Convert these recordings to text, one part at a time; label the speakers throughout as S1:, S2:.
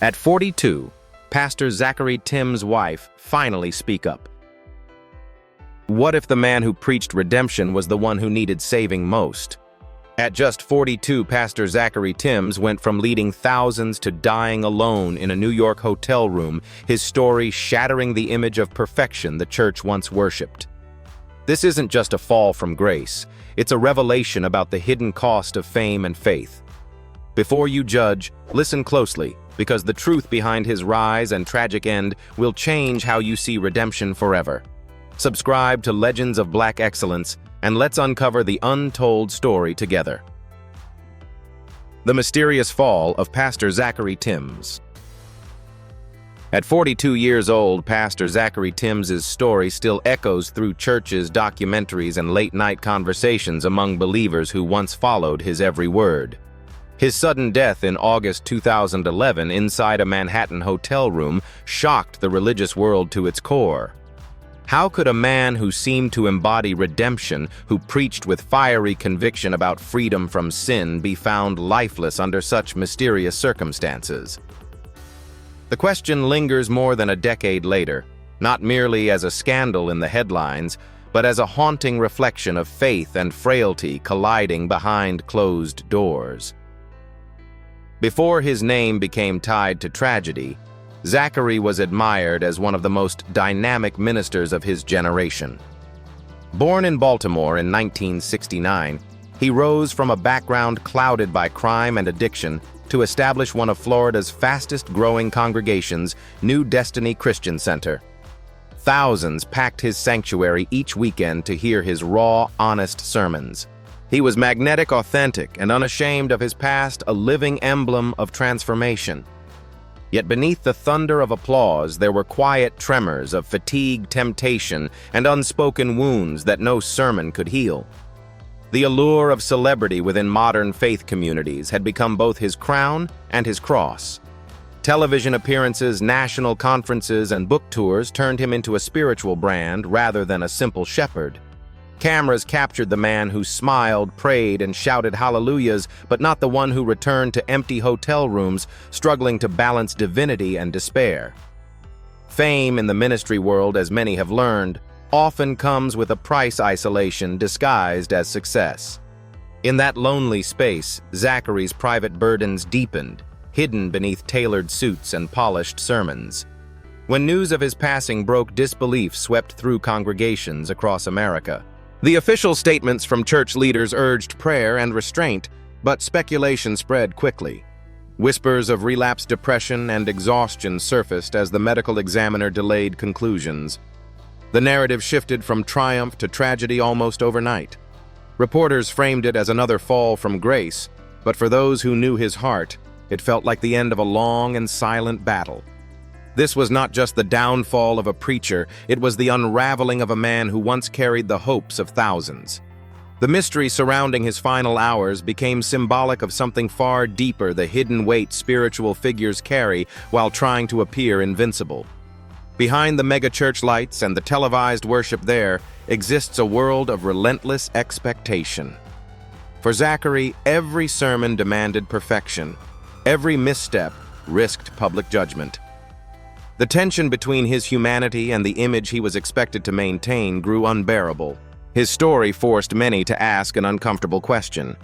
S1: At 42, Pastor Zachery Tims' wife finally speak up. What if the man who preached redemption was the one who needed saving most? At just 42, Pastor Zachery Tims went from leading thousands to dying alone in a New York hotel room, his story shattering the image of perfection the church once worshipped. This isn't just a fall from grace, it's a revelation about the hidden cost of fame and faith. Before you judge, listen closely, because the truth behind his rise and tragic end will change how you see redemption forever. Subscribe to Legends of Black Excellence, and let's uncover the untold story together. The mysterious fall of Pastor Zachery Tims. At 42 years old, Pastor Zachery Tims' story still echoes through churches, documentaries, and late-night conversations among believers who once followed his every word. His sudden death in August 2011 inside a Manhattan hotel room shocked the religious world to its core. How could a man who seemed to embody redemption, who preached with fiery conviction about freedom from sin, be found lifeless under such mysterious circumstances? The question lingers more than a decade later, not merely as a scandal in the headlines, but as a haunting reflection of faith and frailty colliding behind closed doors. Before his name became tied to tragedy, Zachery was admired as one of the most dynamic ministers of his generation. Born in Baltimore in 1969, he rose from a background clouded by crime and addiction to establish one of Florida's fastest-growing congregations, New Destiny Christian Center. Thousands packed his sanctuary each weekend to hear his raw, honest sermons. He was magnetic, authentic, and unashamed of his past, a living emblem of transformation. Yet beneath the thunder of applause, there were quiet tremors of fatigue, temptation, and unspoken wounds that no sermon could heal. The allure of celebrity within modern faith communities had become both his crown and his cross. Television appearances, national conferences, and book tours turned him into a spiritual brand rather than a simple shepherd. Cameras captured the man who smiled, prayed, and shouted hallelujahs, but not the one who returned to empty hotel rooms, struggling to balance divinity and despair. Fame in the ministry world, as many have learned, often comes with a price: isolation disguised as success. In that lonely space, Zachery's private burdens deepened, hidden beneath tailored suits and polished sermons. When news of his passing broke, disbelief swept through congregations across America. The official statements from church leaders urged prayer and restraint, but speculation spread quickly. Whispers of relapsed depression and exhaustion surfaced as the medical examiner delayed conclusions. The narrative shifted from triumph to tragedy almost overnight. Reporters framed it as another fall from grace, but for those who knew his heart, it felt like the end of a long and silent battle. This was not just the downfall of a preacher, it was the unraveling of a man who once carried the hopes of thousands. The mystery surrounding his final hours became symbolic of something far deeper, the hidden weight spiritual figures carry while trying to appear invincible. Behind the megachurch lights and the televised worship there exists a world of relentless expectation. For Zachery, every sermon demanded perfection. Every misstep risked public judgment. The tension between his humanity and the image he was expected to maintain grew unbearable. His story forced many to ask an uncomfortable question.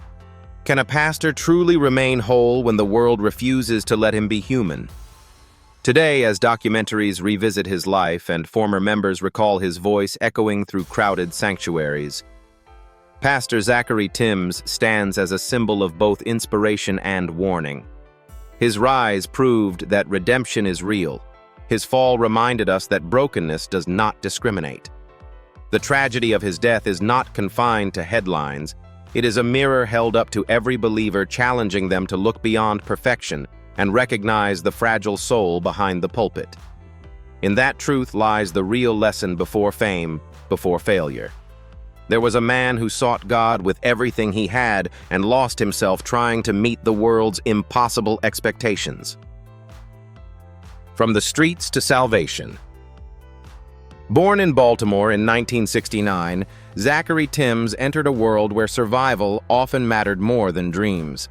S1: Can a pastor truly remain whole when the world refuses to let him be human? Today, as documentaries revisit his life and former members recall his voice echoing through crowded sanctuaries, Pastor Zachery Tims stands as a symbol of both inspiration and warning. His rise proved that redemption is real. His fall reminded us that brokenness does not discriminate. The tragedy of his death is not confined to headlines. It is a mirror held up to every believer, challenging them to look beyond perfection and recognize the fragile soul behind the pulpit. In that truth lies the real lesson: before fame, before failure. There was a man who sought God with everything he had and lost himself trying to meet the world's impossible expectations. From the streets to salvation. Born in Baltimore in 1969, Zachery Tims entered a world where survival often mattered more than dreams.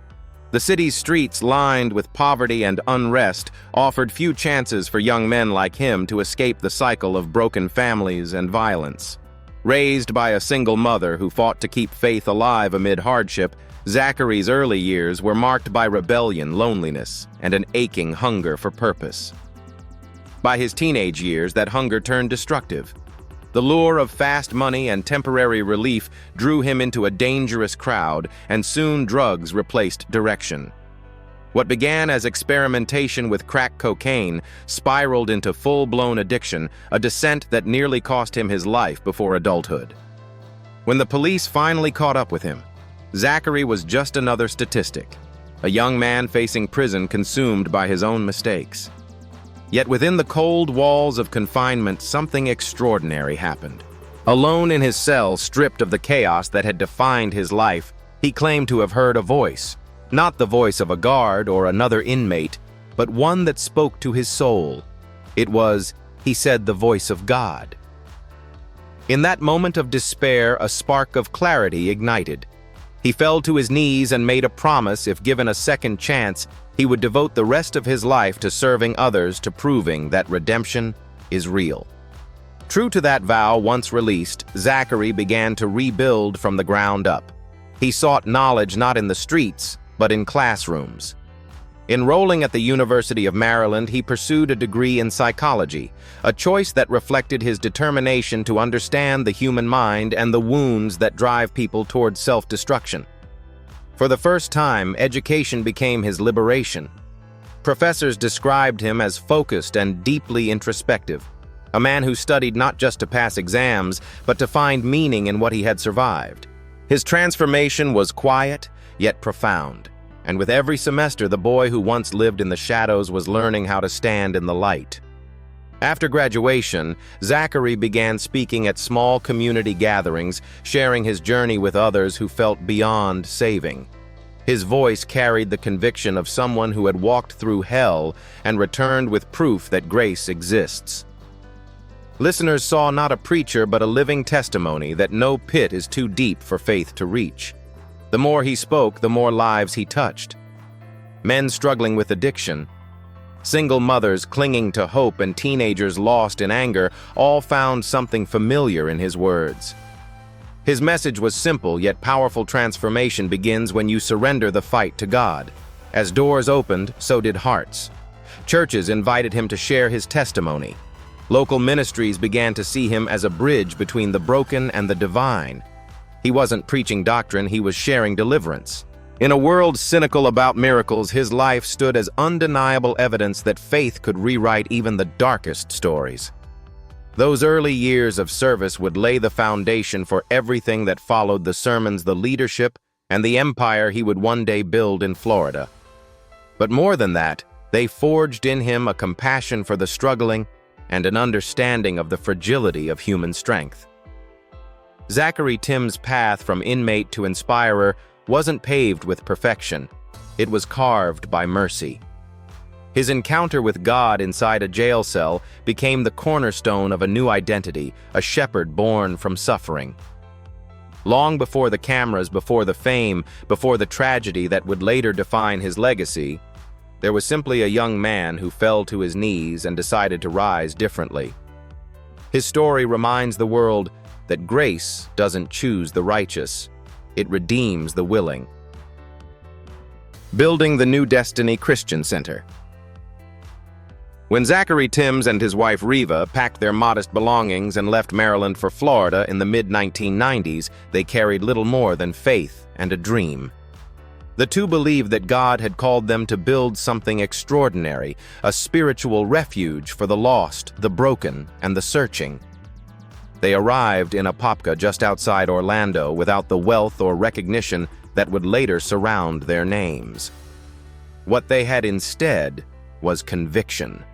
S1: The city's streets, lined with poverty and unrest, offered few chances for young men like him to escape the cycle of broken families and violence. Raised by a single mother who fought to keep faith alive amid hardship, Zachery's early years were marked by rebellion, loneliness, and an aching hunger for purpose. By his teenage years, that hunger turned destructive. The lure of fast money and temporary relief drew him into a dangerous crowd, and soon drugs replaced direction. What began as experimentation with crack cocaine spiraled into full-blown addiction, a descent that nearly cost him his life before adulthood. When the police finally caught up with him, Zachery was just another statistic, a young man facing prison consumed by his own mistakes. Yet within the cold walls of confinement, something extraordinary happened. Alone in his cell, stripped of the chaos that had defined his life, he claimed to have heard a voice. Not the voice of a guard or another inmate, but one that spoke to his soul. It was, he said, the voice of God. In that moment of despair, a spark of clarity ignited. He fell to his knees and made a promise, if given a second chance, he would devote the rest of his life to serving others, to proving that redemption is real. True to that vow once released, Zachery began to rebuild from the ground up. He sought knowledge not in the streets, but in classrooms. Enrolling at the University of Maryland, he pursued a degree in psychology, a choice that reflected his determination to understand the human mind and the wounds that drive people towards self-destruction. For the first time, education became his liberation. Professors described him as focused and deeply introspective, a man who studied not just to pass exams, but to find meaning in what he had survived. His transformation was quiet, yet profound, and with every semester, the boy who once lived in the shadows was learning how to stand in the light. After graduation, Zachery began speaking at small community gatherings, sharing his journey with others who felt beyond saving. His voice carried the conviction of someone who had walked through hell and returned with proof that grace exists. Listeners saw not a preacher but a living testimony that no pit is too deep for faith to reach. The more he spoke, the more lives he touched. Men struggling with addiction, single mothers clinging to hope, and teenagers lost in anger all found something familiar in his words. His message was simple, yet powerful. Transformation begins when you surrender the fight to God. As doors opened, so did hearts. Churches invited him to share his testimony. Local ministries began to see him as a bridge between the broken and the divine. He wasn't preaching doctrine, he was sharing deliverance. In a world cynical about miracles, his life stood as undeniable evidence that faith could rewrite even the darkest stories. Those early years of service would lay the foundation for everything that followed: the sermons, the leadership, and the empire he would one day build in Florida. But more than that, they forged in him a compassion for the struggling and an understanding of the fragility of human strength. Zachery Tims' path from inmate to inspirer wasn't paved with perfection. It was carved by mercy. His encounter with God inside a jail cell became the cornerstone of a new identity, a shepherd born from suffering. Long before the cameras, before the fame, before the tragedy that would later define his legacy, there was simply a young man who fell to his knees and decided to rise differently. His story reminds the world that grace doesn't choose the righteous, it redeems the willing. Building the New Destiny Christian Center. When Zachery Tims and his wife Reva packed their modest belongings and left Maryland for Florida in the mid-1990s, they carried little more than faith and a dream. The two believed that God had called them to build something extraordinary, a spiritual refuge for the lost, the broken, and the searching. They arrived in Apopka just outside Orlando without the wealth or recognition that would later surround their names. What they had instead was conviction.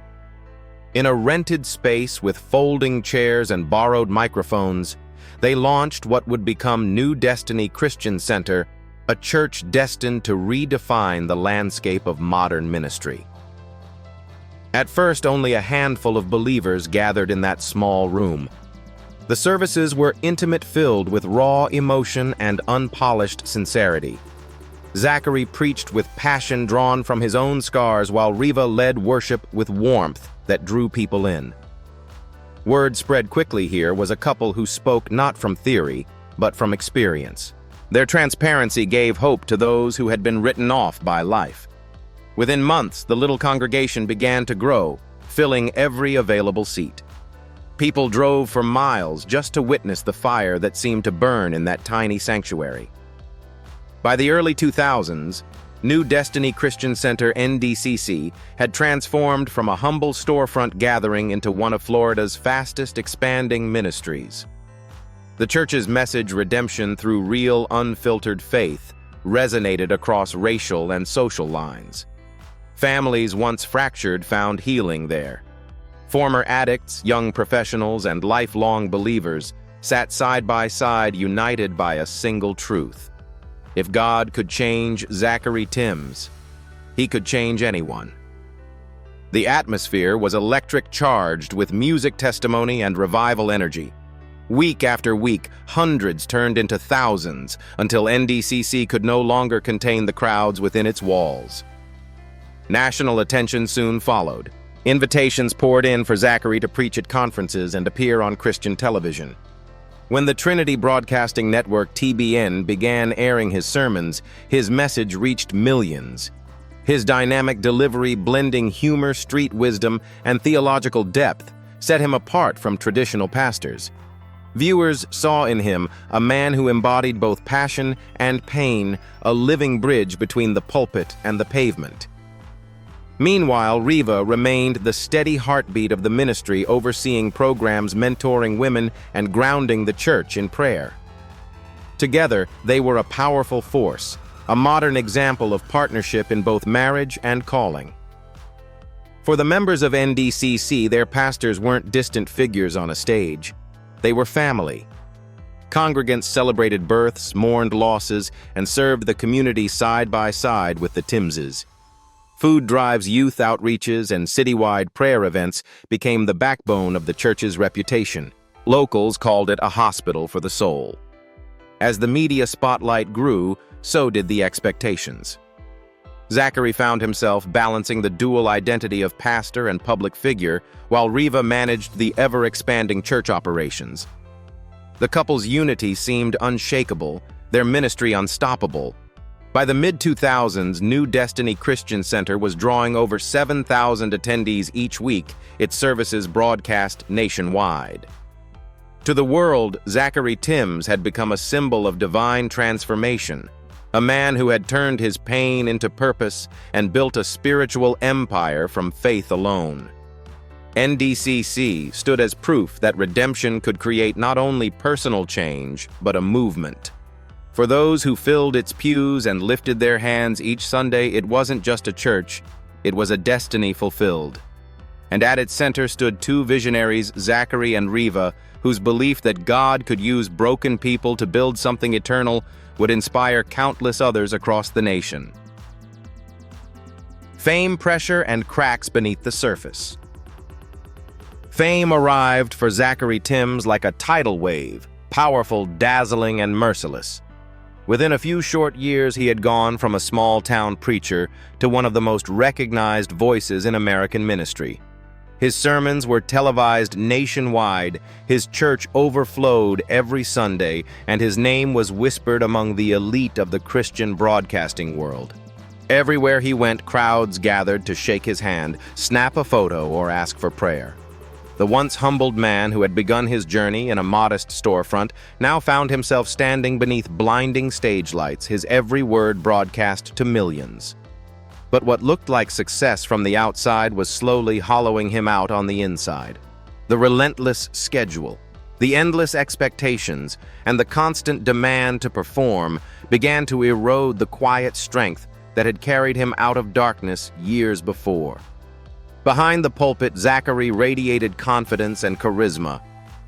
S1: In a rented space with folding chairs and borrowed microphones, they launched what would become New Destiny Christian Center, a church destined to redefine the landscape of modern ministry. At first, only a handful of believers gathered in that small room. The services were intimate, filled with raw emotion and unpolished sincerity. Zachery preached with passion drawn from his own scars, while Riva led worship with warmth that drew people in. Word spread quickly here was a couple who spoke not from theory, but from experience. Their transparency gave hope to those who had been written off by life. Within months, the little congregation began to grow, filling every available seat. People drove for miles just to witness the fire that seemed to burn in that tiny sanctuary. By the early 2000s, New Destiny Christian Center NDCC had transformed from a humble storefront gathering into one of Florida's fastest expanding ministries. The church's message, redemption through real, unfiltered faith, resonated across racial and social lines. Families once fractured found healing there. Former addicts, young professionals, and lifelong believers sat side by side, united by a single truth. If God could change Zachery Tims, he could change anyone. The atmosphere was electric charged with music, testimony, and revival energy. Week after week, hundreds turned into thousands until NDCC could no longer contain the crowds within its walls. National attention soon followed. Invitations poured in for Zachery to preach at conferences and appear on Christian television. When the Trinity Broadcasting Network (TBN) began airing his sermons, his message reached millions. His dynamic delivery, blending humor, street wisdom, and theological depth, set him apart from traditional pastors. Viewers saw in him a man who embodied both passion and pain, a living bridge between the pulpit and the pavement. Meanwhile, Riva remained the steady heartbeat of the ministry, overseeing programs mentoring women and grounding the church in prayer. Together, they were a powerful force, a modern example of partnership in both marriage and calling. For the members of NDCC, their pastors weren't distant figures on a stage. They were family. Congregants celebrated births, mourned losses, and served the community side by side with the Timses. Food drives, youth outreaches, and citywide prayer events became the backbone of the church's reputation. Locals called it a hospital for the soul. As the media spotlight grew, so did the expectations. Zachery found himself balancing the dual identity of pastor and public figure, while Riva managed the ever-expanding church operations. The couple's unity seemed unshakable, their ministry unstoppable. By the mid-2000s, New Destiny Christian Center was drawing over 7,000 attendees each week, its services broadcast nationwide. To the world, Zachery Tims had become a symbol of divine transformation, a man who had turned his pain into purpose and built a spiritual empire from faith alone. NDCC stood as proof that redemption could create not only personal change, but a movement. For those who filled its pews and lifted their hands each Sunday, it wasn't just a church, it was a destiny fulfilled. And at its center stood two visionaries, Zachery and Riva, whose belief that God could use broken people to build something eternal would inspire countless others across the nation. Fame, pressure, and cracks beneath the surface. Fame arrived for Zachery Tims like a tidal wave, powerful, dazzling, and merciless. Within a few short years, he had gone from a small-town preacher to one of the most recognized voices in American ministry. His sermons were televised nationwide, his church overflowed every Sunday, and his name was whispered among the elite of the Christian broadcasting world. Everywhere he went, crowds gathered to shake his hand, snap a photo, or ask for prayer. The once humbled man who had begun his journey in a modest storefront now found himself standing beneath blinding stage lights, his every word broadcast to millions. But what looked like success from the outside was slowly hollowing him out on the inside. The relentless schedule, the endless expectations, and the constant demand to perform began to erode the quiet strength that had carried him out of darkness years before. Behind the pulpit, Zachery radiated confidence and charisma.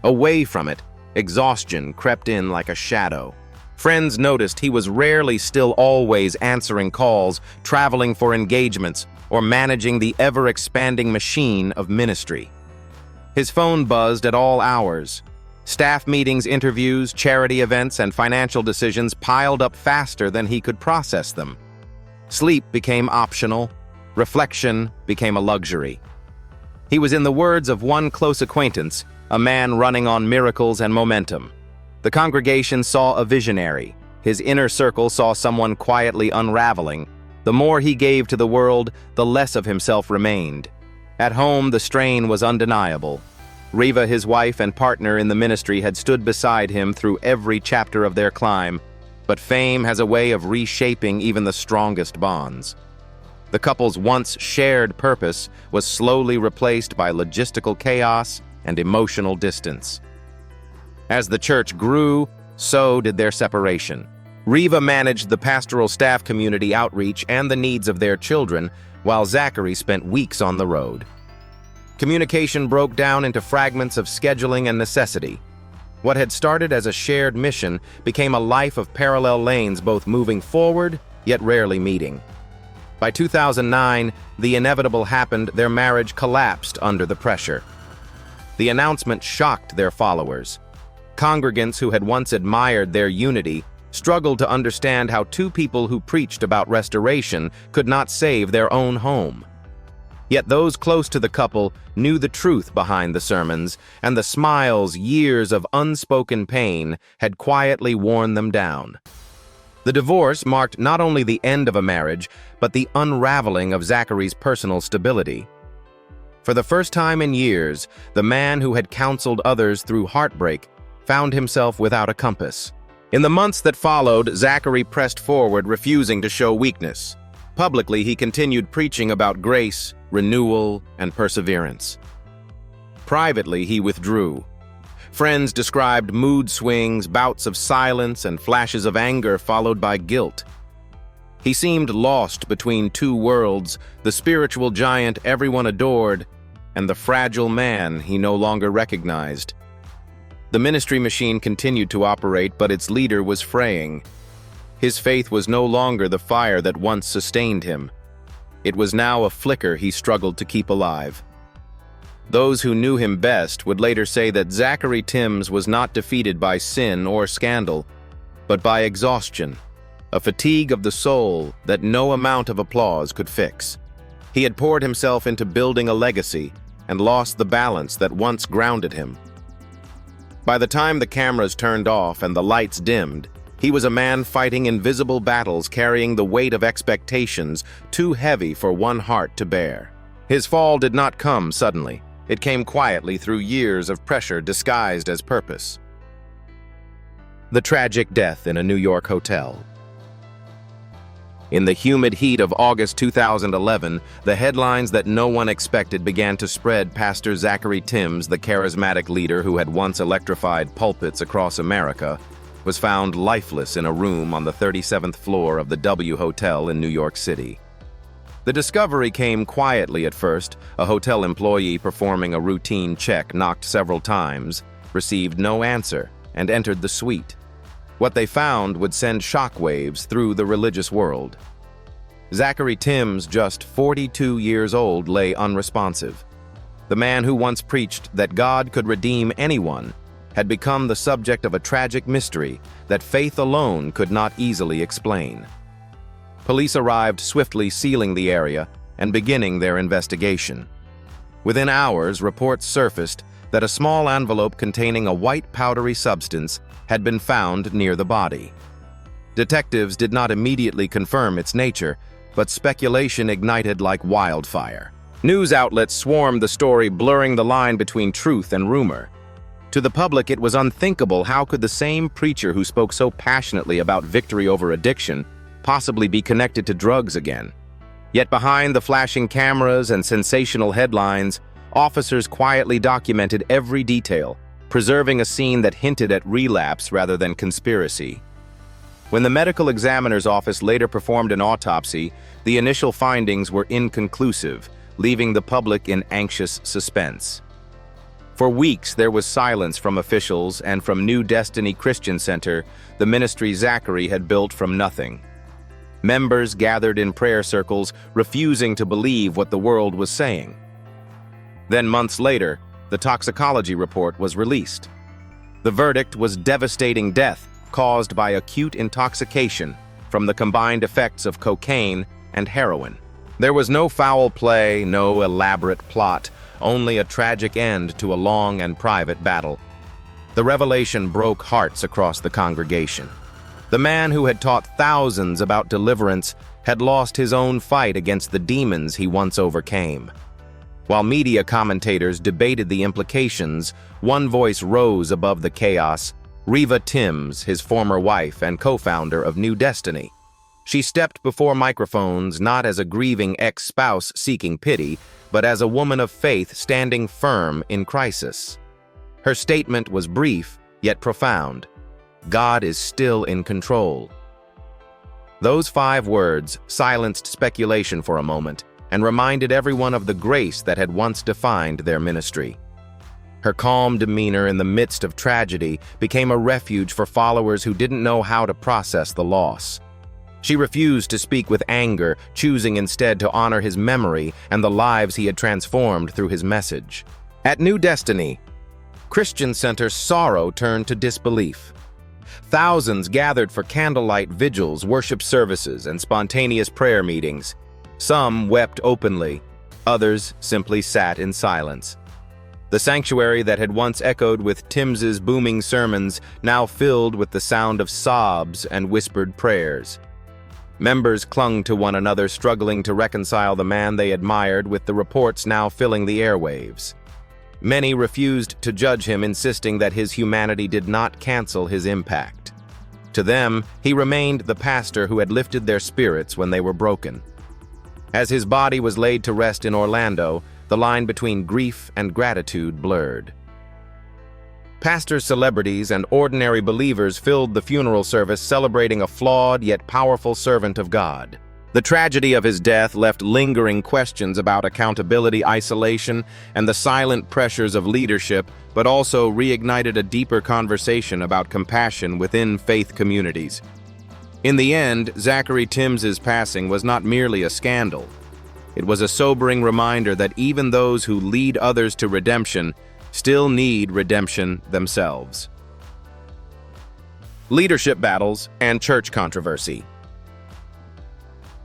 S1: Away from it, exhaustion crept in like a shadow. Friends noticed he was rarely still always answering calls, traveling for engagements, or managing the ever-expanding machine of ministry. His phone buzzed at all hours. Staff meetings, interviews, charity events, and financial decisions piled up faster than he could process them. Sleep became optional. Reflection became a luxury. He was, in the words of one close acquaintance, a man running on miracles and momentum. The congregation saw a visionary. His inner circle saw someone quietly unraveling. The more he gave to the world, the less of himself remained. At home, the strain was undeniable. Riva, his wife and partner in the ministry, had stood beside him through every chapter of their climb, but fame has a way of reshaping even the strongest bonds. The couple's once shared purpose was slowly replaced by logistical chaos and emotional distance. As the church grew, so did their separation. Riva managed the pastoral staff, community outreach, and the needs of their children, while Zachery spent weeks on the road. Communication broke down into fragments of scheduling and necessity. What had started as a shared mission became a life of parallel lanes, both moving forward, yet rarely meeting. By 2009, the inevitable happened. Their marriage collapsed under the pressure. The announcement shocked their followers. Congregants who had once admired their unity struggled to understand how two people who preached about restoration could not save their own home. Yet those close to the couple knew the truth behind the sermons, and the smiles, years of unspoken pain, had quietly worn them down. The divorce marked not only the end of a marriage, but the unraveling of Zachery's personal stability. For the first time in years, the man who had counseled others through heartbreak found himself without a compass. In the months that followed, Zachery pressed forward, refusing to show weakness. Publicly, he continued preaching about grace, renewal, and perseverance. Privately, he withdrew. Friends described mood swings, bouts of silence, and flashes of anger followed by guilt. He seemed lost between two worlds, the spiritual giant everyone adored, and the fragile man he no longer recognized. The ministry machine continued to operate, but its leader was fraying. His faith was no longer the fire that once sustained him. It was now a flicker he struggled to keep alive. Those who knew him best would later say that Zachery Tims was not defeated by sin or scandal, but by exhaustion, a fatigue of the soul that no amount of applause could fix. He had poured himself into building a legacy and lost the balance that once grounded him. By the time the cameras turned off and the lights dimmed, he was a man fighting invisible battles, carrying the weight of expectations too heavy for one heart to bear. His fall did not come suddenly. It came quietly through years of pressure disguised as purpose. The tragic death in a New York hotel. In the humid heat of August 2011, the headlines that no one expected began to spread. Pastor Zachery Tims, the charismatic leader who had once electrified pulpits across America, was found lifeless in a room on the 37th floor of the W Hotel in New York City. The discovery came quietly at first. A hotel employee performing a routine check knocked several times, received no answer, and entered the suite. What they found would send shockwaves through the religious world. Zachery Tims, just 42 years old, lay unresponsive. The man who once preached that God could redeem anyone had become the subject of a tragic mystery that faith alone could not easily explain. Police arrived swiftly, sealing the area and beginning their investigation. Within hours, reports surfaced that a small envelope containing a white powdery substance had been found near the body. Detectives did not immediately confirm its nature, but speculation ignited like wildfire. News outlets swarmed the story, blurring the line between truth and rumor. To the public, it was unthinkable. How could the same preacher who spoke so passionately about victory over addiction possibly be connected to drugs again? Yet behind the flashing cameras and sensational headlines, officers quietly documented every detail, preserving a scene that hinted at relapse rather than conspiracy. When the medical examiner's office later performed an autopsy, the initial findings were inconclusive, leaving the public in anxious suspense. For weeks, there was silence from officials, and from New Destiny Christian Center, the ministry Zachery had built from nothing. Members gathered in prayer circles, refusing to believe what the world was saying. Then, months later, the toxicology report was released. The verdict was devastating death caused by acute intoxication from the combined effects of cocaine and heroin. There was no foul play, no elaborate plot, only a tragic end to a long and private battle. The revelation broke hearts across the congregation. The man who had taught thousands about deliverance had lost his own fight against the demons he once overcame. While media commentators debated the implications, one voice rose above the chaos: Zachery Tims, his former wife and co-founder of New Destiny. She stepped before microphones not as a grieving ex-spouse seeking pity, but as a woman of faith standing firm in crisis. Her statement was brief, yet profound. God is still in control. Those 5 words silenced speculation for a moment and reminded everyone of the grace that had once defined their ministry. Her calm demeanor in the midst of tragedy became a refuge for followers who didn't know how to process the loss. She refused to speak with anger, choosing instead to honor his memory and the lives he had transformed through his message. At New Destiny Christian Center, sorrow turned to disbelief. Thousands gathered for candlelight vigils, worship services, and spontaneous prayer meetings. Some wept openly, others simply sat in silence. The sanctuary that had once echoed with Tims's booming sermons now filled with the sound of sobs and whispered prayers. Members clung to one another, struggling to reconcile the man they admired with the reports now filling the airwaves. Many refused to judge him, insisting that his humanity did not cancel his impact. To them, he remained the pastor who had lifted their spirits when they were broken. As his body was laid to rest in Orlando, the line between grief and gratitude blurred. Pastors, celebrities, and ordinary believers filled the funeral service, celebrating a flawed yet powerful servant of God. The tragedy of his death left lingering questions about accountability, isolation, and the silent pressures of leadership, but also reignited a deeper conversation about compassion within faith communities. In the end, Zachery Tims's passing was not merely a scandal. It was a sobering reminder that even those who lead others to redemption still need redemption themselves. Leadership battles and church controversy.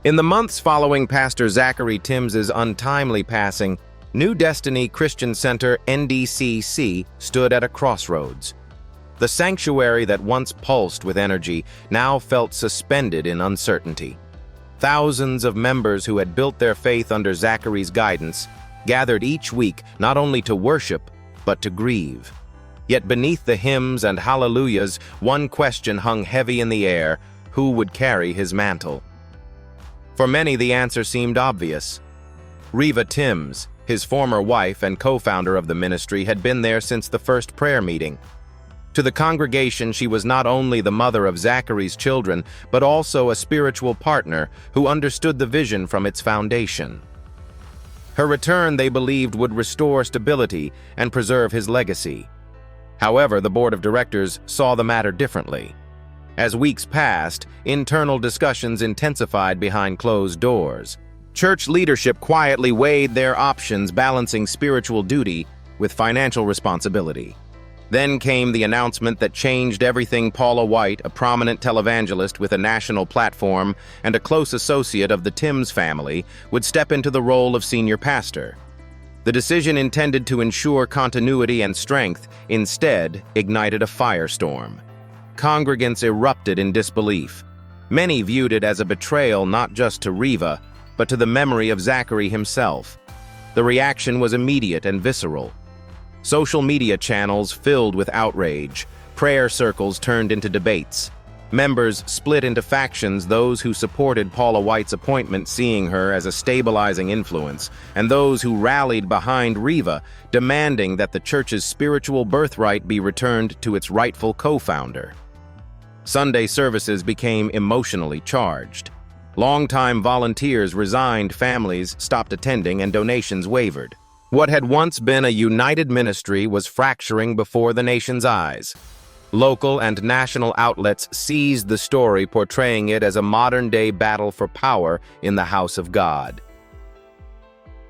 S1: In the months following Pastor Zachery Tims's untimely passing, New Destiny Christian Center (NDCC) stood at a crossroads. The sanctuary that once pulsed with energy now felt suspended in uncertainty. Thousands of members who had built their faith under Zachery's guidance gathered each week not only to worship, but to grieve. Yet beneath the hymns and hallelujahs, one question hung heavy in the air: who would carry his mantle? For many, the answer seemed obvious. Zachery Tims, his former wife and co-founder of the ministry, had been there since the first prayer meeting. To the congregation, she was not only the mother of Zachery's children, but also a spiritual partner who understood the vision from its foundation. Her return, they believed, would restore stability and preserve his legacy. However, the board of directors saw the matter differently. As weeks passed, internal discussions intensified behind closed doors. Church leadership quietly weighed their options, balancing spiritual duty with financial responsibility. Then came the announcement that changed everything. Paula White, a prominent televangelist with a national platform and a close associate of the Tims family, would step into the role of senior pastor. The decision, intended to ensure continuity and strength, instead ignited a firestorm. Congregants erupted in disbelief. Many viewed it as a betrayal not just to Zachery, but to the memory of Zachery himself. The reaction was immediate and visceral. Social media channels filled with outrage. Prayer circles turned into debates. Members split into factions, those who supported Paula White's appointment, seeing her as a stabilizing influence, and those who rallied behind Zachery, demanding that the church's spiritual birthright be returned to its rightful co-founder. Sunday services became emotionally charged. Longtime volunteers resigned, families stopped attending, and donations wavered. What had once been a united ministry was fracturing before the nation's eyes. Local and national outlets seized the story, portraying it as a modern-day battle for power in the house of God.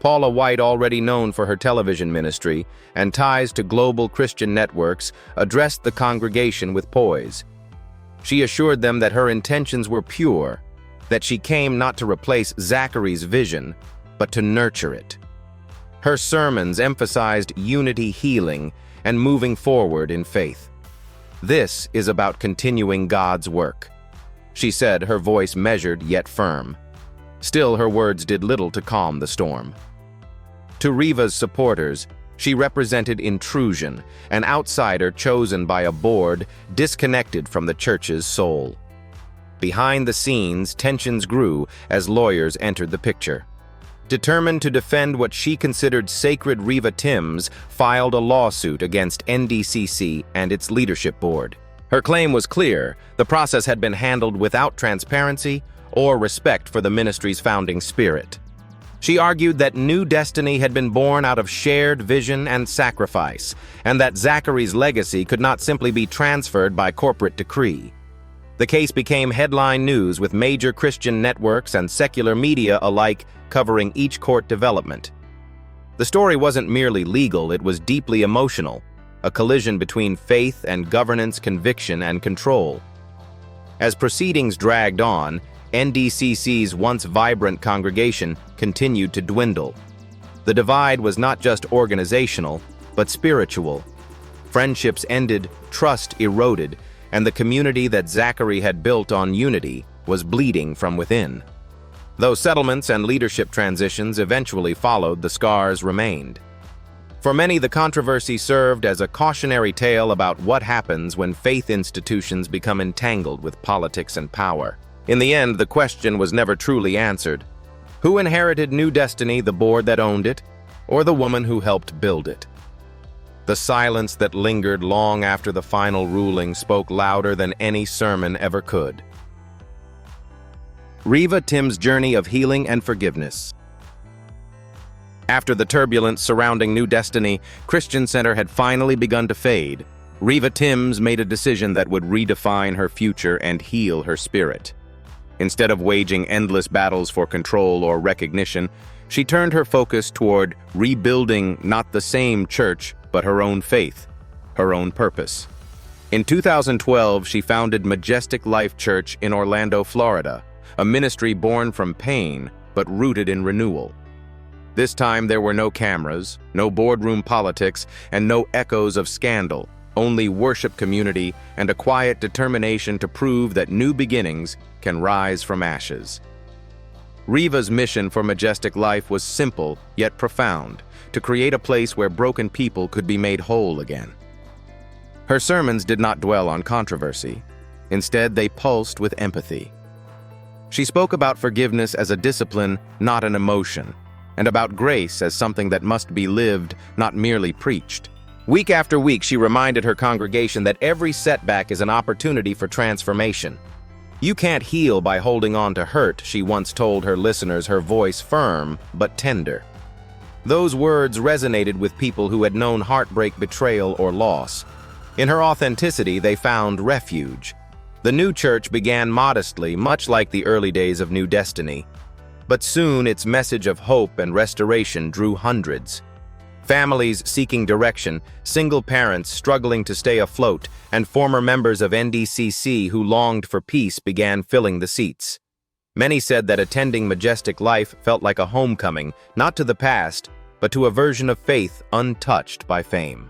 S1: Paula White, already known for her television ministry and ties to global Christian networks, addressed the congregation with poise. She assured them that her intentions were pure, that she came not to replace Zachery's vision, but to nurture it. Her sermons emphasized unity, healing, and moving forward in faith. This is about continuing God's work, she said, her voice measured yet firm. Still, her words did little to calm the storm. To Riva's supporters, she represented intrusion, an outsider chosen by a board disconnected from the church's soul. Behind the scenes, tensions grew as lawyers entered the picture. Determined to defend what she considered sacred, Zachery Tims filed a lawsuit against NDCC and its leadership board. Her claim was clear: the process had been handled without transparency or respect for the ministry's founding spirit. She argued that New Destiny had been born out of shared vision and sacrifice, and that Zachery's legacy could not simply be transferred by corporate decree. The case became headline news, with major Christian networks and secular media alike covering each court development. The story wasn't merely legal, it was deeply emotional, a collision between faith and governance, conviction and control. As proceedings dragged on, NDCC's once vibrant congregation continued to dwindle. The divide was not just organizational, but spiritual. Friendships ended, trust eroded, and the community that Zachery had built on unity was bleeding from within. Though settlements and leadership transitions eventually followed, the scars remained. For many, the controversy served as a cautionary tale about what happens when faith institutions become entangled with politics and power. In the end, the question was never truly answered. Who inherited New Destiny, the board that owned it, or the woman who helped build it? The silence that lingered long after the final ruling spoke louder than any sermon ever could. Zachery Tims' journey of healing and forgiveness. After the turbulence surrounding New Destiny, Christian Center had finally begun to fade. Zachery Tims made a decision that would redefine her future and heal her spirit. Instead of waging endless battles for control or recognition, she turned her focus toward rebuilding not the same church, but her own faith, her own purpose. In 2012, she founded Majestic Life Church in Orlando, Florida, a ministry born from pain, but rooted in renewal. This time, there were no cameras, no boardroom politics, and no echoes of scandal, only worship, community, and a quiet determination to prove that new beginnings can rise from ashes. Riva's mission for Majestic Life was simple yet profound: to create a place where broken people could be made whole again. Her sermons did not dwell on controversy. Instead, they pulsed with empathy. She spoke about forgiveness as a discipline, not an emotion, and about grace as something that must be lived, not merely preached. Week after week, she reminded her congregation that every setback is an opportunity for transformation. "You can't heal by holding on to hurt," she once told her listeners, her voice firm but tender. Those words resonated with people who had known heartbreak, betrayal, or loss. In her authenticity, they found refuge. The new church began modestly, much like the early days of New Destiny. But soon, its message of hope and restoration drew hundreds. Families seeking direction, single parents struggling to stay afloat, and former members of NDCC who longed for peace began filling the seats. Many said that attending Majestic Life felt like a homecoming, not to the past, but to a version of faith untouched by fame.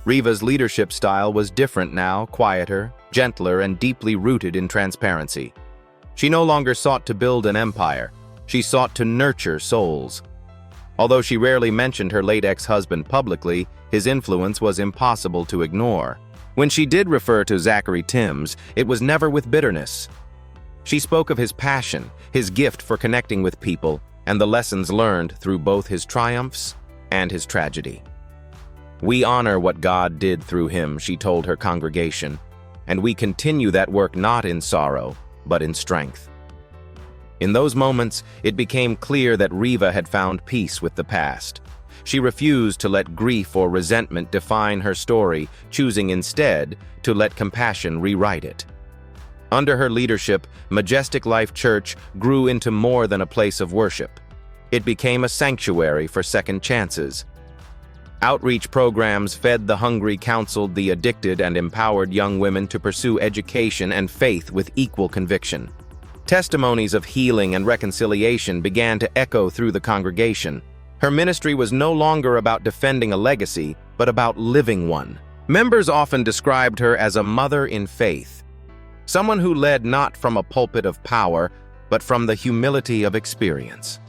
S1: Riva's leadership style was different now, quieter, gentler, and deeply rooted in transparency. She no longer sought to build an empire. She sought to nurture souls. Although she rarely mentioned her late ex-husband publicly, his influence was impossible to ignore. When she did refer to Zachery Tims, it was never with bitterness. She spoke of his passion, his gift for connecting with people, and the lessons learned through both his triumphs and his tragedy. "We honor what God did through him," she told her congregation, "and we continue that work not in sorrow, but in strength." In those moments, it became clear that Riva had found peace with the past. She refused to let grief or resentment define her story, choosing instead to let compassion rewrite it. Under her leadership, Majestic Life Church grew into more than a place of worship. It became a sanctuary for second chances. Outreach programs fed the hungry, counseled the addicted, and empowered young women to pursue education and faith with equal conviction. Testimonies of healing and reconciliation began to echo through the congregation. Her ministry was no longer about defending a legacy, but about living one. Members often described her as a mother in faith, someone who led not from a pulpit of power, but from the humility of experience.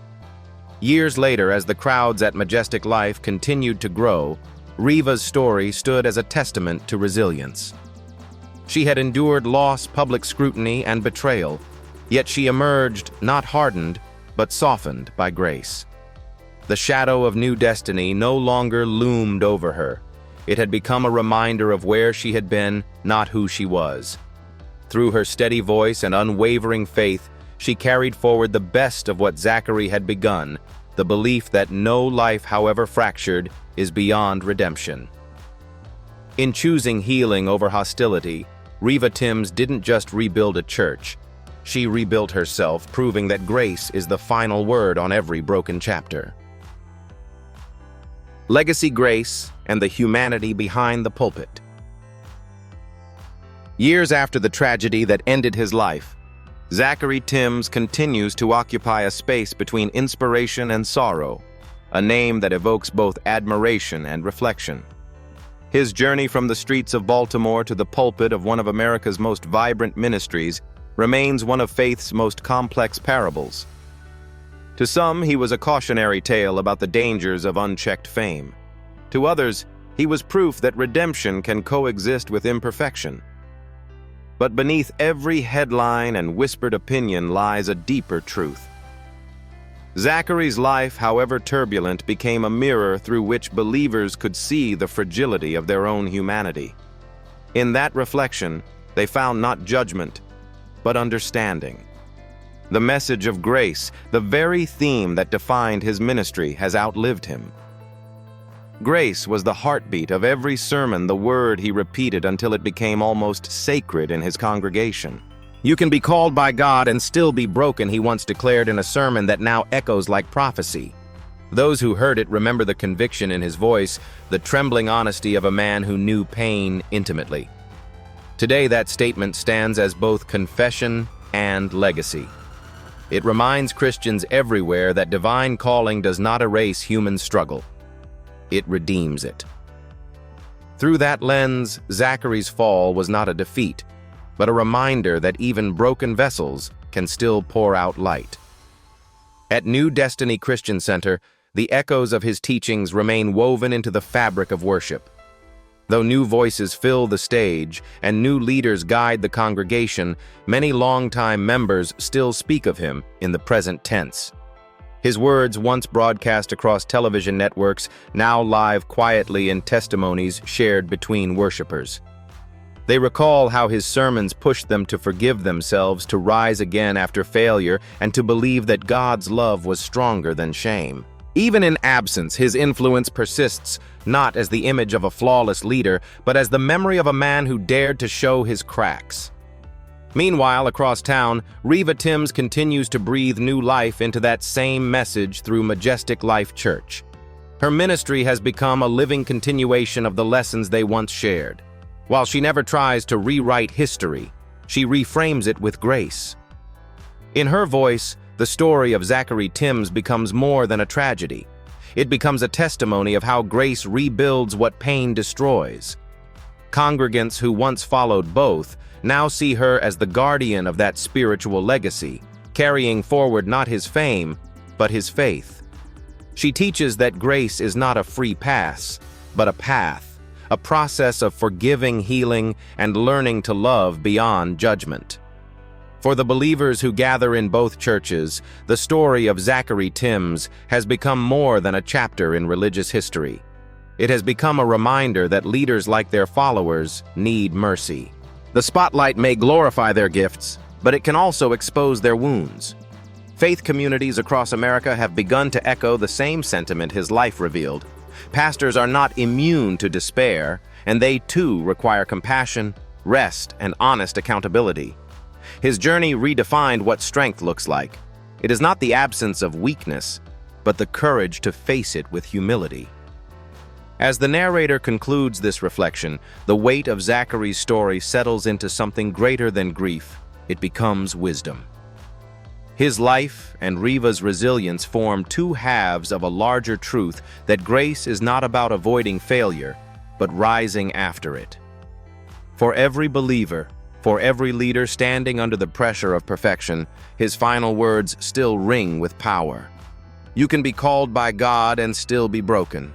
S1: Years later, as the crowds at Majestic Life continued to grow, Riva's story stood as a testament to resilience. She had endured loss, public scrutiny, and betrayal, yet she emerged not hardened, but softened by grace. The shadow of new destiny no longer loomed over her. It had become a reminder of where she had been, not who she was. Through her steady voice and unwavering faith, she carried forward the best of what Zachery had begun, the belief that no life, however fractured, is beyond redemption. In choosing healing over hostility, Riva Tims didn't just rebuild a church. She rebuilt herself, proving that grace is the final word on every broken chapter. Legacy, grace, and the humanity behind the pulpit. Years after the tragedy that ended his life, Zachery Tims continues to occupy a space between inspiration and sorrow, a name that evokes both admiration and reflection. His journey from the streets of Baltimore to the pulpit of one of America's most vibrant ministries remains one of faith's most complex parables. To some, he was a cautionary tale about the dangers of unchecked fame. To others, he was proof that redemption can coexist with imperfection. But beneath every headline and whispered opinion lies a deeper truth. Zachery's life, however turbulent, became a mirror through which believers could see the fragility of their own humanity. In that reflection, they found not judgment, but understanding. The message of grace, the very theme that defined his ministry, has outlived him. Grace was the heartbeat of every sermon, the word he repeated until it became almost sacred in his congregation. "You can be called by God and still be broken," he once declared in a sermon that now echoes like prophecy. Those who heard it remember the conviction in his voice, the trembling honesty of a man who knew pain intimately. Today, that statement stands as both confession and legacy. It reminds Christians everywhere that divine calling does not erase human struggle. It redeems it. Through that lens, Zachery's fall was not a defeat, but a reminder that even broken vessels can still pour out light. At New Destiny Christian Center, the echoes of his teachings remain woven into the fabric of worship. Though new voices fill the stage and new leaders guide the congregation, many longtime members still speak of him in the present tense. His words, once broadcast across television networks, now live quietly in testimonies shared between worshipers. They recall how his sermons pushed them to forgive themselves, to rise again after failure, and to believe that God's love was stronger than shame. Even in absence, his influence persists, not as the image of a flawless leader, but as the memory of a man who dared to show his cracks. Meanwhile, across town, Riva Tims continues to breathe new life into that same message through Majestic Life Church. Her ministry has become a living continuation of the lessons they once shared. While she never tries to rewrite history, she reframes it with grace. In her voice, the story of Zachery Tims becomes more than a tragedy. It becomes a testimony of how grace rebuilds what pain destroys. Congregants who once followed both now see her as the guardian of that spiritual legacy, carrying forward not his fame, but his faith. She teaches that grace is not a free pass, but a path, a process of forgiving, healing, and learning to love beyond judgment. For the believers who gather in both churches, the story of Zachery Tims has become more than a chapter in religious history. It has become a reminder that leaders like their followers need mercy. The spotlight may glorify their gifts, but it can also expose their wounds. Faith communities across America have begun to echo the same sentiment his life revealed. Pastors are not immune to despair, and they too require compassion, rest, and honest accountability. His journey redefined what strength looks like. It is not the absence of weakness, but the courage to face it with humility. As the narrator concludes this reflection, the weight of Zachery's story settles into something greater than grief. It becomes wisdom. His life and Riva's resilience form two halves of a larger truth that grace is not about avoiding failure, but rising after it. For every believer, for every leader standing under the pressure of perfection, his final words still ring with power. You can be called by God and still be broken.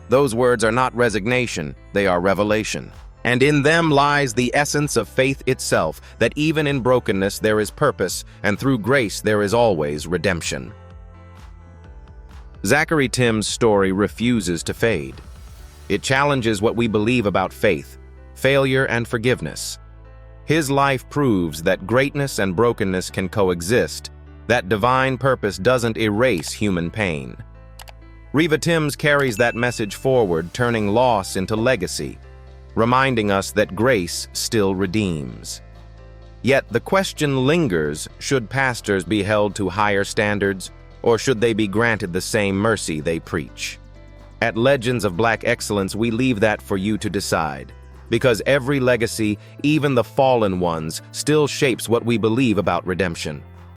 S1: Those words are not resignation, they are revelation. And in them lies the essence of faith itself, that even in brokenness there is purpose, and through grace there is always redemption. Zachery Tims' story refuses to fade. It challenges what we believe about faith, failure, and forgiveness. His life proves that greatness and brokenness can coexist, that divine purpose doesn't erase human pain. Riva Tims carries that message forward, turning loss into legacy, reminding us that grace still redeems. Yet the question lingers, should pastors be held to higher standards, or should they be granted the same mercy they preach? At Legends of Black Excellence, we leave that for you to decide, because every legacy, even the fallen ones, still shapes what we believe about redemption.